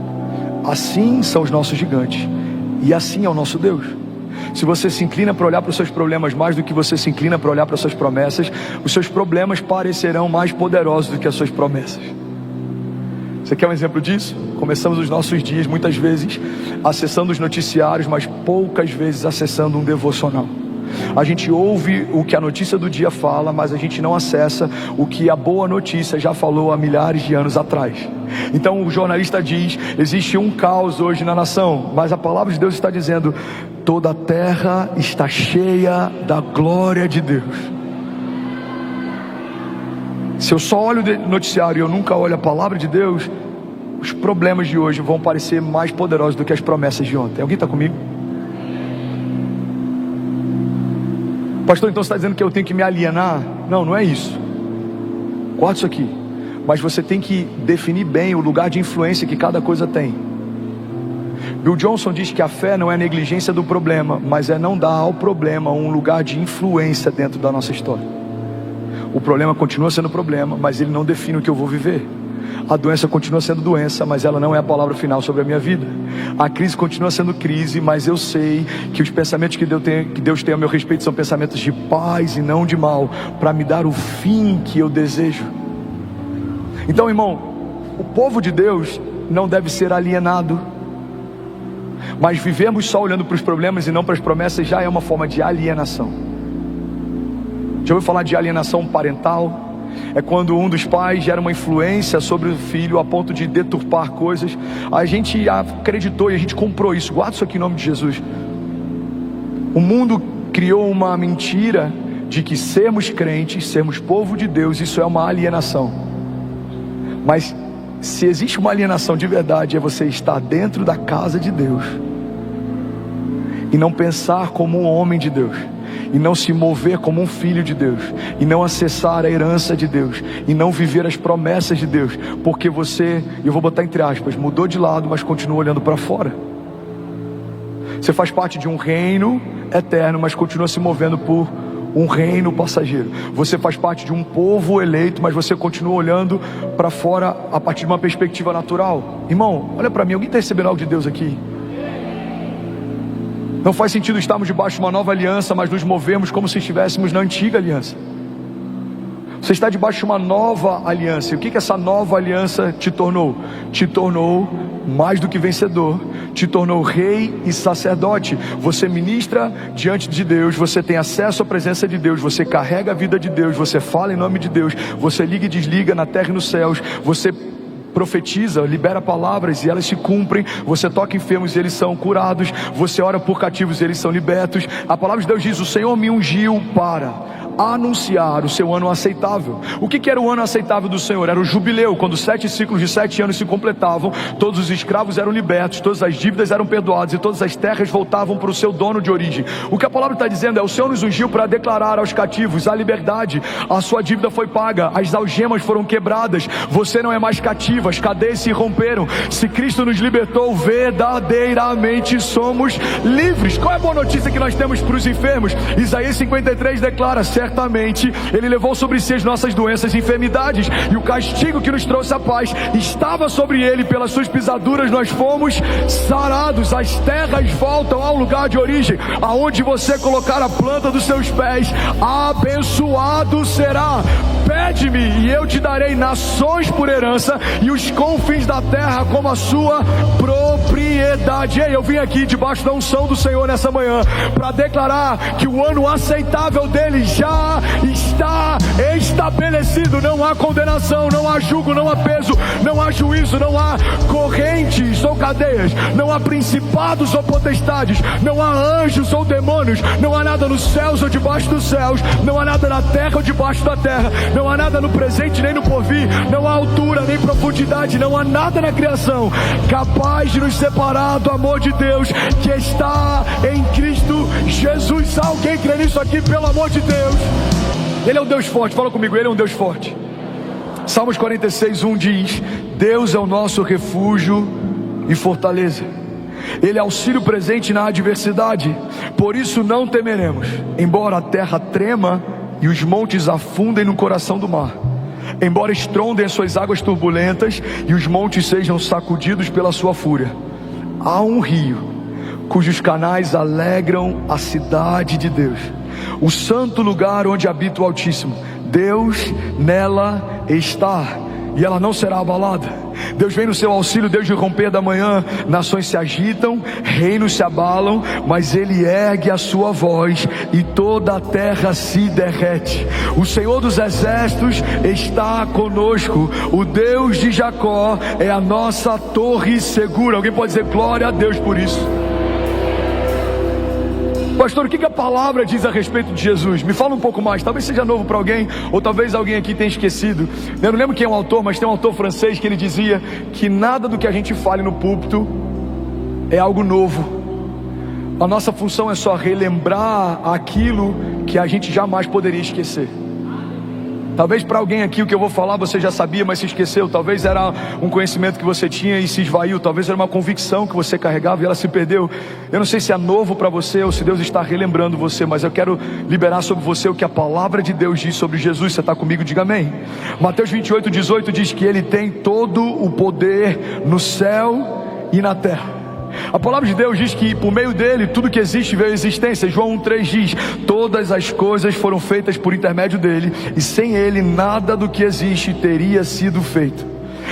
Assim são os nossos gigantes, e assim é o nosso Deus. Se você se inclina para olhar para os seus problemas mais do que você se inclina para olhar para as suas promessas, os seus problemas parecerão mais poderosos do que as suas promessas. Você quer um exemplo disso? Começamos os nossos dias muitas vezes acessando os noticiários, mas poucas vezes acessando um devocional. A gente ouve o que a notícia do dia fala, mas a gente não acessa o que a boa notícia já falou há milhares de anos atrás. Então o jornalista diz: existe um caos hoje na nação, mas a palavra de Deus está dizendo: toda a terra está cheia da glória de Deus. Se eu só olho o noticiário e eu nunca olho a palavra de Deus, os problemas de hoje vão parecer mais poderosos do que as promessas de ontem. Alguém está comigo? Pastor, então você está dizendo que eu tenho que me alienar? Não, não é isso. Corta isso aqui. Mas você tem que definir bem o lugar de influência que cada coisa tem. Bill Johnson diz que a fé não é negligência do problema, mas é não dar ao problema um lugar de influência dentro da nossa história. O problema continua sendo problema, mas ele não define o que eu vou viver. A doença continua sendo doença, mas ela não é a palavra final sobre a minha vida. A crise continua sendo crise, mas eu sei que os pensamentos que Deus tem a meu respeito são pensamentos de paz e não de mal, para me dar o fim que eu desejo. Então, irmão, o povo de Deus não deve ser alienado. Mas vivermos só olhando para os problemas e não para as promessas já é uma forma de alienação. Já ouviu falar de alienação parental? É quando um dos pais gera uma influência sobre o filho a ponto de deturpar coisas. A gente acreditou e a gente comprou isso. Guarda isso aqui em nome de Jesus. O mundo criou uma mentira de que sermos crentes, sermos povo de Deus, isso é uma alienação. Mas se existe uma alienação de verdade, é você estar dentro da casa de Deus e não pensar como um homem de Deus, e não se mover como um filho de Deus, e não acessar a herança de Deus, e não viver as promessas de Deus, porque você, eu vou botar entre aspas, mudou de lado, mas continua olhando para fora. Você faz parte de um reino eterno, mas continua se movendo por um reino passageiro. Você faz parte de um povo eleito, mas você continua olhando para fora a partir de uma perspectiva natural. Irmão, olha para mim, alguém está recebendo algo de Deus aqui? Não faz sentido estarmos debaixo de uma nova aliança, mas nos movemos como se estivéssemos na antiga aliança. Você está debaixo de uma nova aliança. E o que essa nova aliança te tornou? Te tornou mais do que vencedor. Te tornou rei e sacerdote. Você ministra diante de Deus. Você tem acesso à presença de Deus. Você carrega a vida de Deus. Você fala em nome de Deus. Você liga e desliga na terra e nos céus. Você profetiza, libera palavras e elas se cumprem. Você toca enfermos e eles são curados. Você ora por cativos e eles são libertos. A palavra de Deus diz: o Senhor me ungiu para anunciar o seu ano aceitável. O que era o ano aceitável do Senhor? Era o jubileu, quando 7 ciclos de 7 anos se completavam. Todos os escravos eram libertos, todas as dívidas eram perdoadas e todas as terras voltavam para o seu dono de origem. O que a palavra está dizendo é: o Senhor nos ungiu para declarar aos cativos a liberdade. A sua dívida foi paga, as algemas foram quebradas, você não é mais cativo, as cadeias se romperam. Se Cristo nos libertou, verdadeiramente somos livres. Qual é a boa notícia que nós temos para os enfermos? Isaías 53 declara: certamente Ele levou sobre si as nossas doenças e enfermidades, e o castigo que nos trouxe a paz estava sobre Ele, pelas suas pisaduras nós fomos sarados. As terras voltam ao lugar de origem, aonde você colocar a planta dos seus pés, abençoado será. Pede-me e eu te darei nações por herança e os confins da terra como a sua propriedade. Ei, eu vim aqui debaixo da unção do Senhor nessa manhã para declarar que o ano aceitável dele já está estabelecido. Não há condenação, não há jugo, não há peso, não há juízo, não há correntes ou cadeias, não há principados ou potestades, não há anjos ou demônios, não há nada nos céus ou debaixo dos céus, não há nada na terra ou debaixo da terra, não há nada no presente nem no porvir, não há altura nem profundidade, não há nada na criação capaz de nos separar do amor de Deus que está em Cristo Jesus. Alguém crê nisso aqui, pelo amor de Deus? Ele é um Deus forte, fala comigo, Ele é um Deus forte. Salmos 46:1 diz: Deus é o nosso refúgio e fortaleza, Ele é auxílio presente na adversidade, por isso não temeremos, embora a terra trema e os montes afundem no coração do mar, embora estrondem as suas águas turbulentas e os montes sejam sacudidos pela sua fúria. Há um rio cujos canais alegram a cidade de Deus, o santo lugar onde habita o Altíssimo. Deus nela está e ela não será abalada. Deus vem no seu auxílio desde o romper da manhã. Nações se agitam, reinos se abalam, mas Ele ergue a sua voz e toda a terra se derrete. O Senhor dos exércitos está conosco. O Deus de Jacó é a nossa torre segura. Alguém pode dizer glória a Deus por isso? Pastor, o que a palavra diz a respeito de Jesus? Me fala um pouco mais. Talvez seja novo para alguém, ou talvez alguém aqui tenha esquecido. Eu não lembro quem é o autor, mas tem um autor francês que ele dizia que nada do que a gente fale no púlpito é algo novo. A nossa função é só relembrar aquilo que a gente jamais poderia esquecer. Talvez para alguém aqui o que eu vou falar você já sabia, mas se esqueceu. Talvez era um conhecimento que você tinha e se esvaiu. Talvez era uma convicção que você carregava e ela se perdeu. Eu não sei se é novo para você ou se Deus está relembrando você, mas eu quero liberar sobre você o que a palavra de Deus diz sobre Jesus. Você está comigo? Diga amém. Mateus 28:18 diz que Ele tem todo o poder no céu e na terra. A palavra de Deus diz que por meio dele tudo que existe veio à existência. João 1:3 diz: todas as coisas foram feitas por intermédio dele, e sem ele nada do que existe teria sido feito.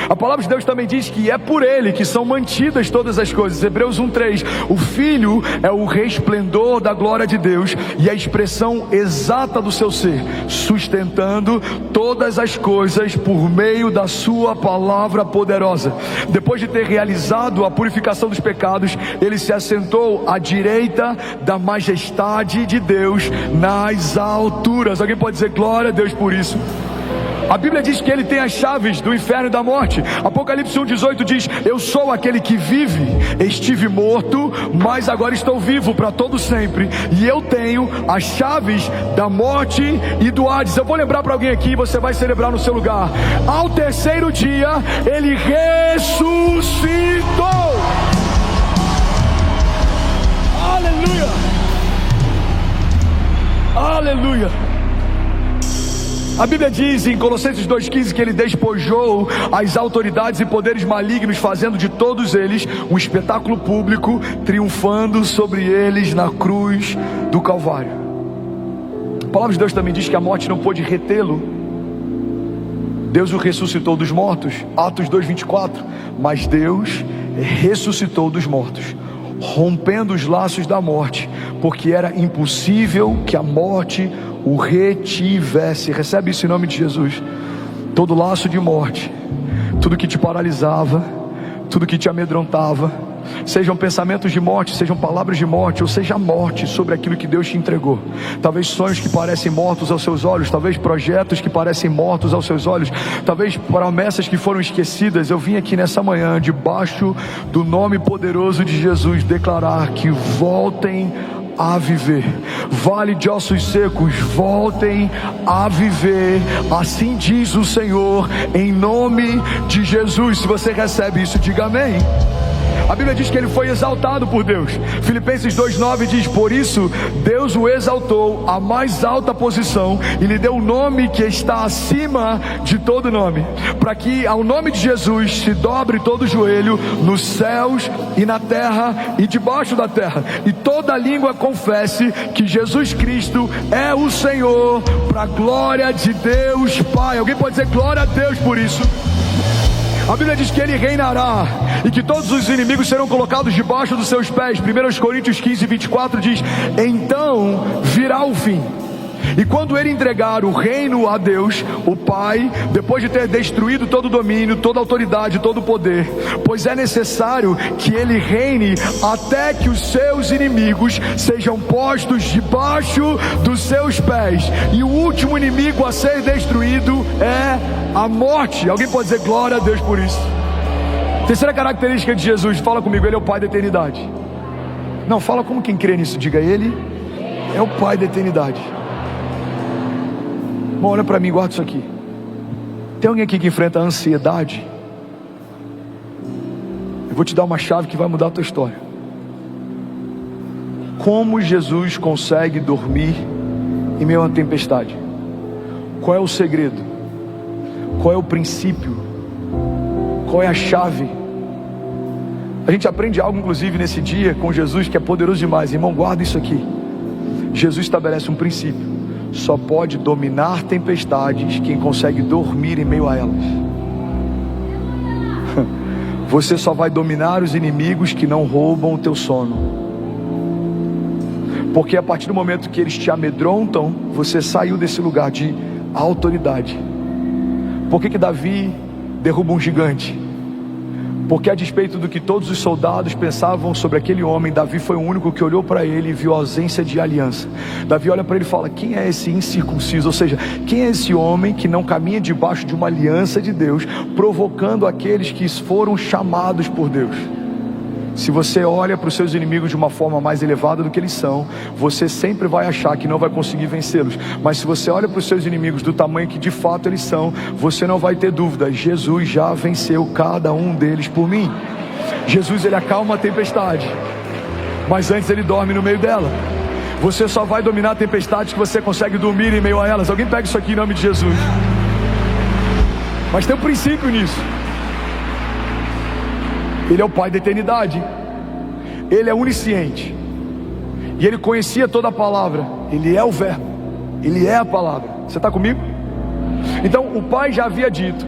A palavra de Deus também diz que é por Ele que são mantidas todas as coisas. Hebreus 1:3, o Filho é o resplendor da glória de Deus e a expressão exata do seu ser, sustentando todas as coisas por meio da sua palavra poderosa. Depois de ter realizado a purificação dos pecados, Ele se assentou à direita da majestade de Deus nas alturas. Alguém pode dizer glória a Deus por isso? A Bíblia diz que Ele tem as chaves do inferno e da morte. Apocalipse 1:18 diz: eu sou aquele que vive, estive morto, mas agora estou vivo para todo sempre, e eu tenho as chaves da morte e do Hades. Eu vou lembrar para alguém aqui, você vai celebrar no seu lugar. Ao terceiro dia Ele ressuscitou. Aleluia, aleluia. A Bíblia diz em Colossenses 2:15 que Ele despojou as autoridades e poderes malignos, fazendo de todos eles um espetáculo público, triunfando sobre eles na cruz do Calvário. A palavra de Deus também diz que a morte não pôde retê-lo. Deus o ressuscitou dos mortos, Atos 2:24. Mas Deus ressuscitou dos mortos, rompendo os laços da morte, porque era impossível que a morte o retivesse. Recebe isso em nome de Jesus. Todo laço de morte, tudo que te paralisava, tudo que te amedrontava, sejam pensamentos de morte, sejam palavras de morte, ou seja a morte sobre aquilo que Deus te entregou. Talvez sonhos que parecem mortos aos seus olhos, talvez projetos que parecem mortos aos seus olhos, talvez promessas que foram esquecidas. Eu vim aqui nessa manhã, debaixo do nome poderoso de Jesus, declarar que voltem a viver. Vale de ossos secos, voltem a viver. Assim diz o Senhor, em nome de Jesus. Se você recebe isso, diga amém. A Bíblia diz que Ele foi exaltado por Deus. Filipenses 2:9 diz: por isso Deus o exaltou à mais alta posição e lhe deu o nome que está acima de todo nome, para que ao nome de Jesus se dobre todo o joelho, nos céus e na terra e debaixo da terra, e toda língua confesse que Jesus Cristo é o Senhor, para a glória de Deus Pai. Alguém pode dizer glória a Deus por isso? A Bíblia diz que Ele reinará e que todos os inimigos serão colocados debaixo dos seus pés. 1 Coríntios 15:24 diz: então virá o fim. E quando Ele entregar o reino a Deus, o Pai, depois de ter destruído todo o domínio, toda a autoridade, todo o poder, pois é necessário que Ele reine até que os seus inimigos sejam postos debaixo dos seus pés. E o último inimigo a ser destruído é a morte. Alguém pode dizer glória a Deus por isso? Terceira característica de Jesus, fala comigo: Ele é o Pai da eternidade. Não, fala como quem crê nisso, diga: Ele é o Pai da eternidade. Irmão, olha para mim, guarda isso aqui. Tem alguém aqui que enfrenta a ansiedade? Eu vou te dar uma chave que vai mudar a tua história. Como Jesus consegue dormir em meio a uma tempestade? Qual é o segredo? Qual é o princípio? Qual é a chave? A gente aprende algo inclusive nesse dia com Jesus que é poderoso demais. Irmão, guarda isso aqui. Jesus estabelece um princípio: só pode dominar tempestades quem consegue dormir em meio a elas. Você só vai dominar os inimigos que não roubam o teu sono, porque a partir do momento que eles te amedrontam, você saiu desse lugar de autoridade. Por que Davi derruba um gigante? Porque a despeito do que todos os soldados pensavam sobre aquele homem, Davi foi o único que olhou para ele e viu a ausência de aliança. Davi olha para ele e fala: quem é esse incircunciso? Ou seja, quem é esse homem que não caminha debaixo de uma aliança de Deus, provocando aqueles que foram chamados por Deus? Se você olha para os seus inimigos de uma forma mais elevada do que eles são, você sempre vai achar que não vai conseguir vencê-los. Mas se você olha para os seus inimigos do tamanho que de fato eles são, você não vai ter dúvida: Jesus já venceu cada um deles por mim. Jesus, Ele acalma a tempestade, mas antes Ele dorme no meio dela. Você só vai dominar a tempestade que você consegue dormir em meio a elas. Alguém pega isso aqui em nome de Jesus. Mas tem um princípio nisso. Ele é o Pai da eternidade. Ele é onisciente. E Ele conhecia toda a palavra. Ele é o verbo. Ele é a palavra. Você está comigo? Então o Pai já havia dito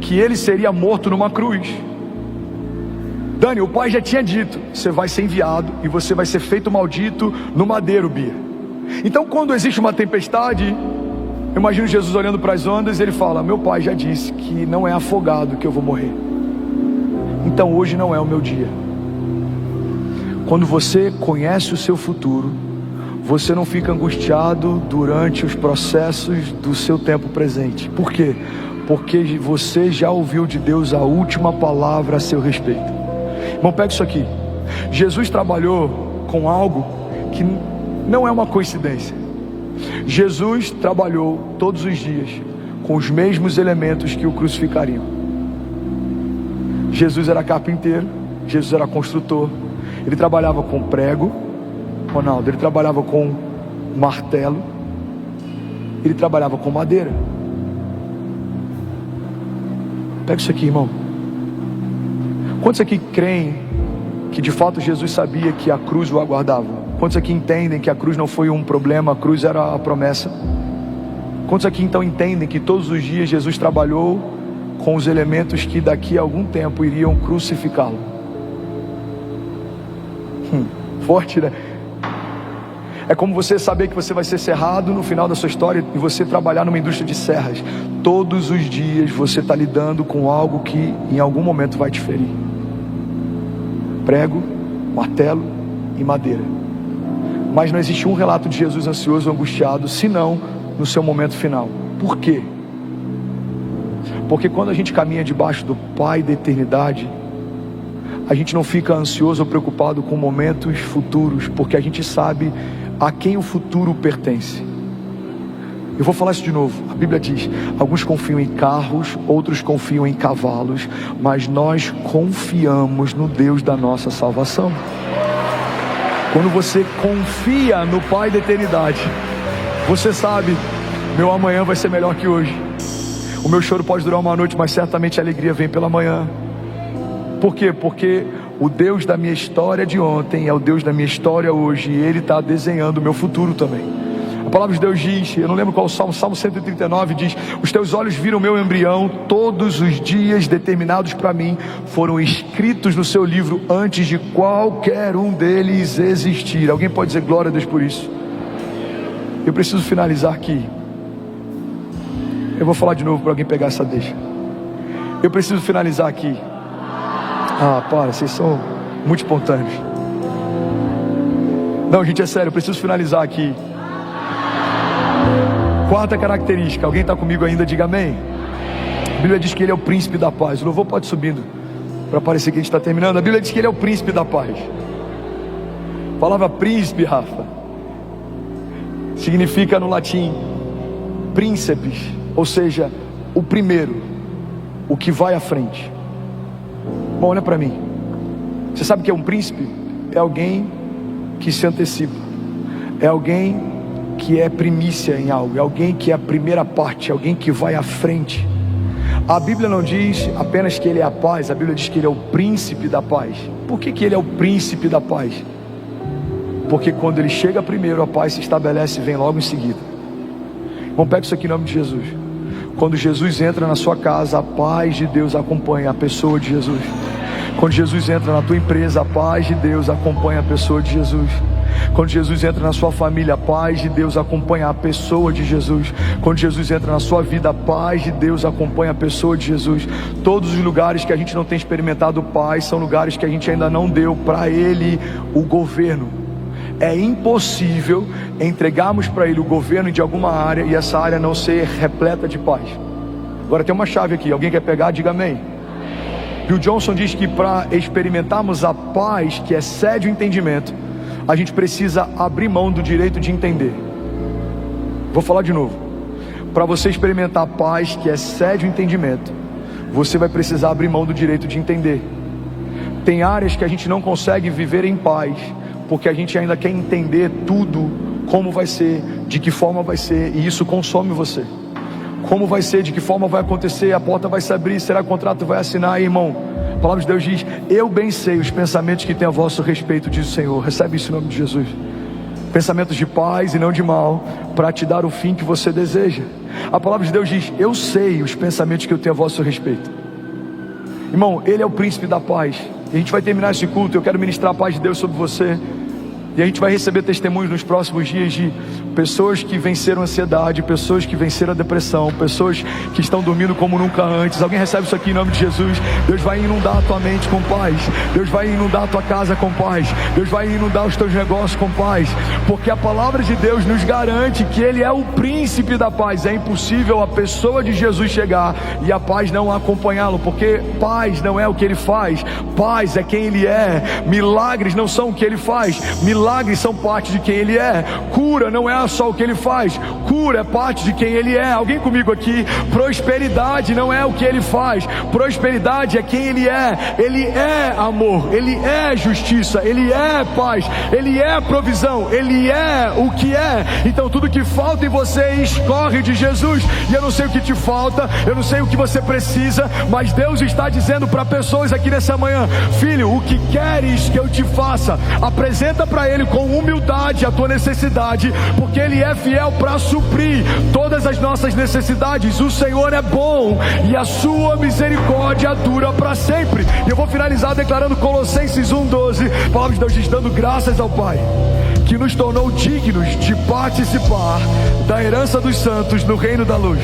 que ele seria morto numa cruz. Dani, o pai já tinha dito: você vai ser enviado e você vai ser feito maldito no madeiro, Bia. Então, quando existe uma tempestade, eu imagino Jesus olhando para as ondas e ele fala: meu pai já disse que não é afogado que eu vou morrer. Então hoje não é o meu dia. Quando você conhece o seu futuro, você não fica angustiado durante os processos do seu tempo presente. Por quê? Porque você já ouviu de Deus a última palavra a seu respeito. Irmão, pega isso aqui. Jesus trabalhou com algo que não é uma coincidência. Jesus trabalhou todos os dias com os mesmos elementos que o crucificariam. Jesus era carpinteiro, Jesus era construtor. Ele trabalhava com prego, Ronaldo, ele trabalhava com martelo, ele trabalhava com madeira. Pega isso aqui, irmão. Quantos aqui creem que de fato Jesus sabia que a cruz o aguardava? Quantos aqui entendem que a cruz não foi um problema, a cruz era a promessa? Quantos aqui então entendem que todos os dias Jesus trabalhou com os elementos que daqui a algum tempo iriam crucificá-lo? Forte, né? É como você saber que você vai ser serrado no final da sua história e você trabalhar numa indústria de serras. Todos os dias você está lidando com algo que em algum momento vai te ferir. Prego, martelo e madeira. Mas não existe um relato de Jesus ansioso ou angustiado, senão no seu momento final. Por quê? Porque quando a gente caminha debaixo do Pai da eternidade, a gente não fica ansioso ou preocupado com momentos futuros, porque a gente sabe a quem o futuro pertence. Eu vou falar isso de novo. A Bíblia diz: alguns confiam em carros, outros confiam em cavalos, mas nós confiamos no Deus da nossa salvação. Quando você confia no Pai da eternidade, você sabe: meu amanhã vai ser melhor que hoje. O meu choro pode durar uma noite, mas certamente a alegria vem pela manhã. Por quê? Porque o Deus da minha história de ontem é o Deus da minha história hoje, e Ele está desenhando o meu futuro também. A palavra de Deus diz, eu não lembro qual Salmo 139 diz: os teus olhos viram meu embrião, todos os dias determinados para mim foram escritos no seu livro antes de qualquer um deles existir. Alguém pode dizer glória a Deus por isso? Eu preciso finalizar aqui. Eu vou falar de novo para alguém pegar essa deixa. Eu preciso finalizar aqui. Ah, para, vocês são muito espontâneos. Não, gente, é sério, eu preciso finalizar aqui. Quarta característica, alguém está comigo ainda? Diga amém. A Bíblia diz que Ele é o príncipe da paz. O louvor pode ir subindo, para parecer que a gente está terminando. A Bíblia diz que Ele é o príncipe da paz. A palavra príncipe, Rafa, significa no latim príncipes, ou seja, o primeiro, o que vai à frente. Bom, olha para mim. Você sabe o que é um príncipe? É alguém que se antecipa, é alguém que é primícia em algo, é alguém que é a primeira parte, é alguém que vai à frente. A Bíblia não diz apenas que Ele é a paz, a Bíblia diz que Ele é o príncipe da paz. Por que Ele é o príncipe da paz? Porque quando Ele chega primeiro, a paz se estabelece e vem logo em seguida. Vamos pegar isso aqui em nome de Jesus. Quando Jesus entra na sua casa, a paz de Deus acompanha a pessoa de Jesus. Quando Jesus entra na tua empresa, a paz de Deus acompanha a pessoa de Jesus. Quando Jesus entra na sua família, a paz de Deus acompanha a pessoa de Jesus. Quando Jesus entra na sua vida, a paz de Deus acompanha a pessoa de Jesus. Todos os lugares que a gente não tem experimentado paz são lugares que a gente ainda não deu para Ele o governo. É impossível entregarmos para Ele o governo de alguma área e essa área não ser repleta de paz. Agora tem uma chave aqui, alguém quer pegar? Diga amém. Bill Johnson diz que para experimentarmos a paz que excede o entendimento, a gente precisa abrir mão do direito de entender. Vou falar de novo. Para você experimentar a paz que excede o entendimento, você vai precisar abrir mão do direito de entender. Tem áreas que a gente não consegue viver em paz, porque a gente ainda quer entender tudo, como vai ser, de que forma vai ser, e isso consome você. Como vai ser, de que forma vai acontecer, a porta vai se abrir, será que o contrato vai assinar, irmão? A palavra de Deus diz: eu bem sei os pensamentos que tem a vosso respeito, diz o Senhor. Recebe isso em nome de Jesus. pensamentos de paz e não de mal, para te dar o fim que você deseja. A palavra de Deus diz: eu sei os pensamentos que eu tenho a vosso respeito. Irmão, Ele é o príncipe da paz. E a gente vai terminar esse culto, eu quero ministrar a paz de Deus sobre você. E a gente vai receber testemunhos nos próximos dias de pessoas que venceram a ansiedade, pessoas que venceram a depressão, pessoas que estão dormindo como nunca antes. Alguém recebe isso aqui em nome de Jesus? Deus vai inundar a tua mente com paz. Deus vai inundar a tua casa com paz. Deus vai inundar os teus negócios com paz. Porque a palavra de Deus nos garante que Ele é o príncipe da paz. É impossível a pessoa de Jesus chegar e a paz não acompanhá-lo, porque paz não é o que Ele faz, paz é quem Ele é. Milagres não são o que Ele faz, milagres são parte de quem Ele é. Cura não é só o que Ele faz, cura é parte de quem Ele é. Alguém comigo aqui? Prosperidade não é o que Ele faz, prosperidade é quem Ele é. Ele é amor, Ele é justiça, Ele é paz, Ele é provisão, Ele é o que é. Então tudo que falta em você escorre de Jesus. E eu não sei o que te falta, eu não sei o que você precisa, mas Deus está dizendo para pessoas aqui nessa manhã: filho, o que queres que eu te faça? Apresenta para Ele com humildade a tua necessidade, porque Ele é fiel para suprir todas as nossas necessidades. O Senhor é bom e a sua misericórdia dura para sempre. E eu vou finalizar declarando Colossenses 1:12. A palavra de Deus diz: dando graças ao Pai que nos tornou dignos de participar da herança dos santos no reino da luz.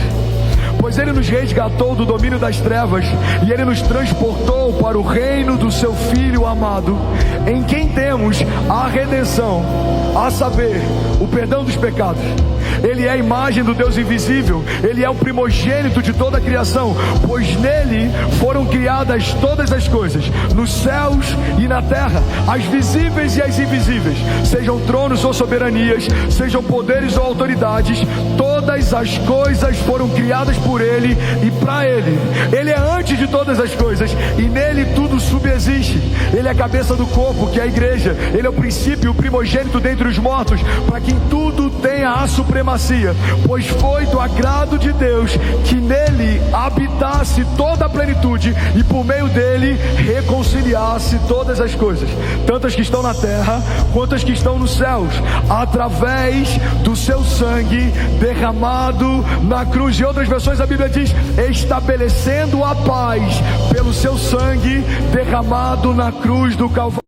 Pois Ele nos resgatou do domínio das trevas e Ele nos transportou para o reino do Seu Filho amado, em quem temos a redenção, a saber, o perdão dos pecados. Ele é a imagem do Deus invisível, Ele é o primogênito de toda a criação, pois nele foram criadas todas as coisas, nos céus e na terra, as visíveis e as invisíveis, sejam tronos ou soberanias, sejam poderes ou autoridades. Todas as coisas foram criadas por Ele e para Ele. Ele é antes de todas as coisas e nele tudo subsiste. Ele é a cabeça do corpo, que é a igreja. Ele é o princípio, o primogênito dentre os mortos, para que em tudo tenha a supremacia. Pois foi do agrado de Deus que nele habitasse toda a plenitude e por meio dele reconciliasse todas as coisas, tanto as que estão na terra quanto as que estão nos céus, através do seu sangue derramado na cruz. Em outras versões a Bíblia diz: estabelecendo a paz pelo seu sangue derramado na cruz do Calvário.